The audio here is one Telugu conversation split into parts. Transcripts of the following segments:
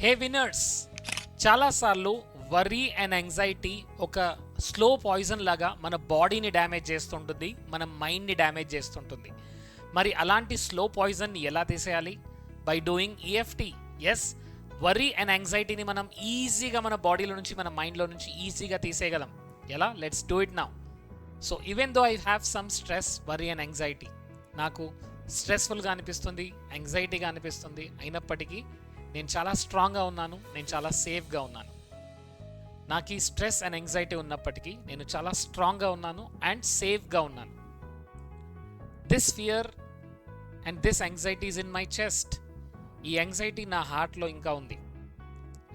హే విన్నర్స్, చాలాసార్లు వర్రీ అండ్ యాంగ్జైటీ ఒక స్లో పాయిజన్ లాగా మన బాడీని డ్యామేజ్ చేస్తుంటుంది, మన మైండ్ని డ్యామేజ్ చేస్తుంటుంది. మరి అలాంటి స్లో పాయిజన్ ఎలా తీసేయాలి? By doing EFT. Yes, worry and యాంగ్జైటీని మనం ఈజీగా మన బాడీలో నుంచి, మన మైండ్లో నుంచి ఈజీగా తీసేయగలం. ఎలా? Let's do it now. So even though I have some stress, worry and anxiety, నాకు స్ట్రెస్ఫుల్గా అనిపిస్తుంది, యాంగ్జైటీగా అనిపిస్తుంది, అయినప్పటికీ నేను చాలా స్ట్రాంగ్గా ఉన్నాను, నేను చాలా సేఫ్గా ఉన్నాను. నాకు ఈ స్ట్రెస్ అండ్ యాంగ్జైటీ ఉన్నప్పటికీ నేను చాలా స్ట్రాంగ్గా ఉన్నాను అండ్ సేఫ్గా ఉన్నాను. This fear and this anxiety is in my chest. ఈ యాంగ్జైటీ నా హార్ట్లో ఇంకా ఉంది,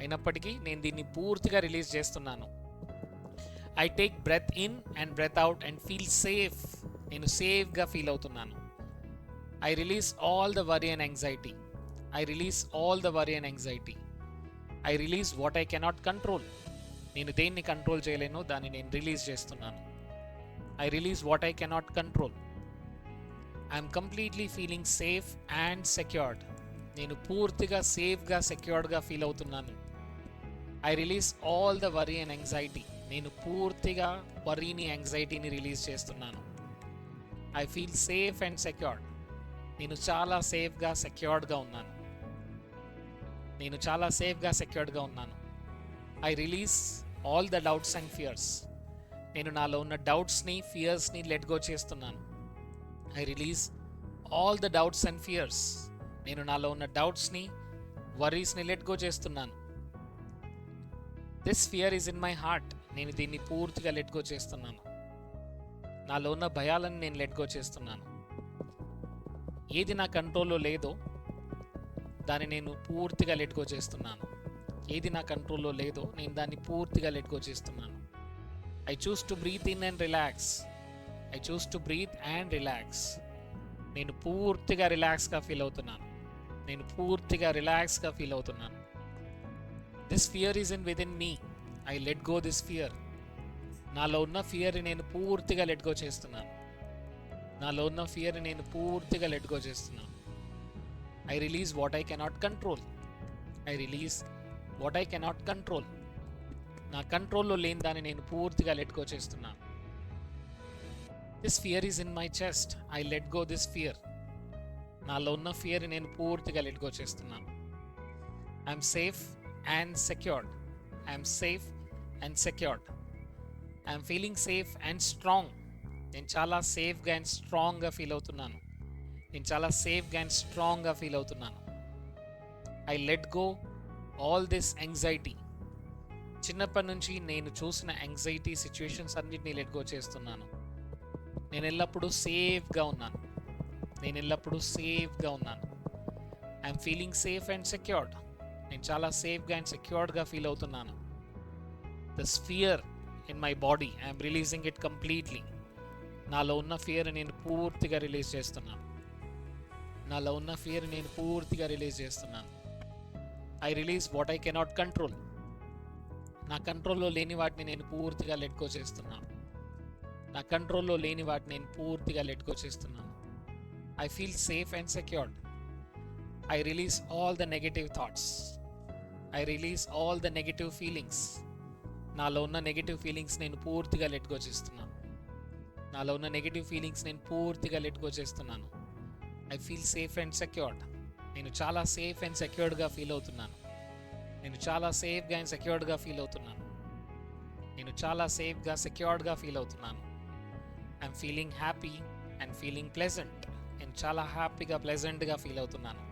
అయినప్పటికీ నేను దీన్ని పూర్తిగా రిలీజ్ చేస్తున్నాను. I take breath in and breath out and feel safe. నేను సేఫ్గా ఫీల్ అవుతున్నాను. I release all the worry and anxiety. I release all the worry and anxiety. I release what I cannot control. నేను దేన్ని కంట్రోల్ చేయలేను, దాన్ని నేను రిలీజ్ చేస్తున్నాను. I release what I cannot control. I am completely feeling safe and secured. నేను పూర్తిగా సేఫ్గా, సెక్యూర్డ్గా ఫీల్ అవుతున్నాను. I release all the worry and anxiety. నేను పూర్తిగా వర్రీని, యాంగ్జైటీని రిలీజ్ చేస్తున్నాను. I feel safe and secured. నేను చాలా సేఫ్గా, సెక్యూర్డ్గా ఉన్నాను. నేను చాలా సేఫ్గా, సెక్యూర్డ్గా ఉన్నాను. I release all the doubts and fears. నేను నాలో ఉన్న డౌట్స్ని, ఫియర్స్ని లెట్ గో చేస్తున్నాను. I release all the doubts and fears. నేను నాలో ఉన్న డౌట్స్ని, వరీస్ని లెట్ గో చేస్తున్నాను. This fear is in my heart. నేను దీన్ని పూర్తిగా లెట్ గో చేస్తున్నాను. నాలో ఉన్న భయాలను నేను లెట్ గో చేస్తున్నాను. ఏది నా కంట్రోల్లో లేదో దాన్ని నేను పూర్తిగా లెట్ గో చేస్తున్నాను. ఏది నా కంట్రోల్లో లేదో నేను దాన్ని పూర్తిగా లెట్ గో చేస్తున్నాను. I choose to breathe in and relax. I choose to breathe and relax. నేను పూర్తిగా రిలాక్స్గా ఫీల్ అవుతున్నాను. నేను పూర్తిగా రిలాక్స్గా ఫీల్ అవుతున్నాను. This fear is in within me. I let go this fear. నాలో ఉన్న ఫియర్ని నేను పూర్తిగా లెట్ గో చేస్తున్నాను. నాలో ఉన్న ఫియర్ని నేను పూర్తిగా లెట్ గో చేస్తున్నాను. I release what I cannot control. I release what I cannot control. నా కంట్రోల్లో లేని దాన్ని నేను పూర్తిగా లెట్ గో చేస్తున్నాను. This fear is in my chest. I let go this fear. నాలో ఉన్న ఫియర్ నేను పూర్తిగా లెట్ గో చేస్తున్నాను. I'm safe and secured. I'm safe and secured. I'm feeling safe and strong. నేను చాలా సేఫ్గా అండ్ స్ట్రాంగ్గా ఫీల్ అవుతున్నాను. నేను చాలా సేఫ్గా అండ్ స్ట్రాంగ్గా ఫీల్ అవుతున్నాను. I let go all this anxiety. చిన్నప్పటి నుంచి నేను చూసిన యాంగ్జైటీ సిచ్యువేషన్స్ అన్నిటినీ లెట్ గో చేస్తున్నాను. నేను ఎల్లప్పుడూ సేఫ్గా ఉన్నాను. నేను ఎల్లప్పుడూ సేఫ్గా ఉన్నాను. I'm feeling safe and secured. నేను చాలా సేఫ్గా అండ్ సెక్యూర్డ్గా ఫీల్ అవుతున్నాను. This fear in my body, I'm releasing it completely. నాలో ఉన్న ఫియర్ నేను పూర్తిగా రిలీజ్ చేస్తున్నాను. నాలో ఉన్న ఫియర్ నేను పూర్తిగా రిలీజ్ చేస్తున్నాను. I release what I cannot control. నా కంట్రోల్లో లేని వాటిని నేను పూర్తిగా లెట్ గో చేస్తున్నాను. నా కంట్రోల్లో లేని వాటిని నేను పూర్తిగా లెట్ గో చేస్తున్నాను. I feel safe and secured. I release all the negative thoughts. I release all the negative feelings. నాలో ఉన్న నెగటివ్ ఫీలింగ్స్ నేను పూర్తిగా లెట్ గో చేస్తున్నాను. నాలో ఉన్న నెగటివ్ ఫీలింగ్స్ నేను పూర్తిగా లెట్ గో చేస్తున్నాను. I feel safe and secured. నేను చాలా సేఫ్ అండ్ సెక్యూర్డ్గా ఫీల్ అవుతున్నాను. నేను చాలా సేఫ్గా అండ్ సెక్యూర్డ్గా ఫీల్ అవుతున్నాను. నేను చాలా సేఫ్గా, సెక్యూర్డ్గా ఫీల్ అవుతున్నాను. I'm feeling happy and feeling pleasant. నేను చాలా హ్యాపీగా, ప్లెజెంట్గా ఫీల్ అవుతున్నాను.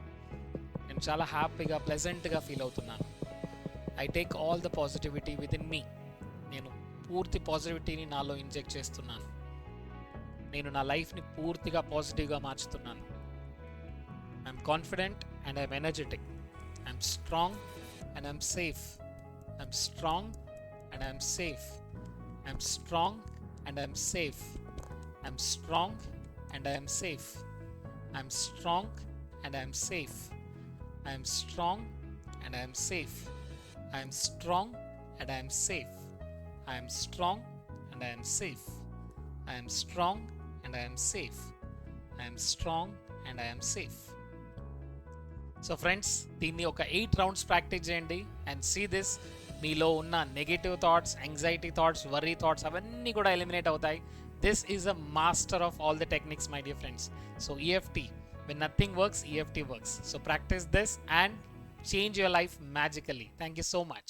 నేను చాలా హ్యాపీగా, ప్లెజెంట్గా ఫీల్ అవుతున్నాను. I take all the positivity with in me. నేను పూర్తి పాజిటివిటీని నాలో ఇంజెక్ట్ చేస్తున్నాను. నేను నా లైఫ్ని పూర్తిగా పాజిటివ్గా మార్చుతున్నాను. I'm confident and I'm energetic. I'm strong and I'm safe. I'm strong and I'm safe. I'm strong and I'm safe. I'm strong and I'm safe. I'm strong and I'm safe. I'm strong and I'm safe. I'm strong and I'm safe. I'm strong and I'm safe. I'm strong and I am safe. I am strong and I am safe. So friends, దీన్ని ఒక 8 రౌండ్స్ ప్రాక్టీస్ చేయండి అండ్ సీ దిస్. మీలో ఉన్న negative thoughts, anxiety thoughts, worry thoughts అవన్నీ కూడా ఎలిమినేట్ అవుతాయి. This is a master of all the techniques, my dear friends. So EFT, when nothing works, EFT works. So practice this and change your life magically. Thank you so much.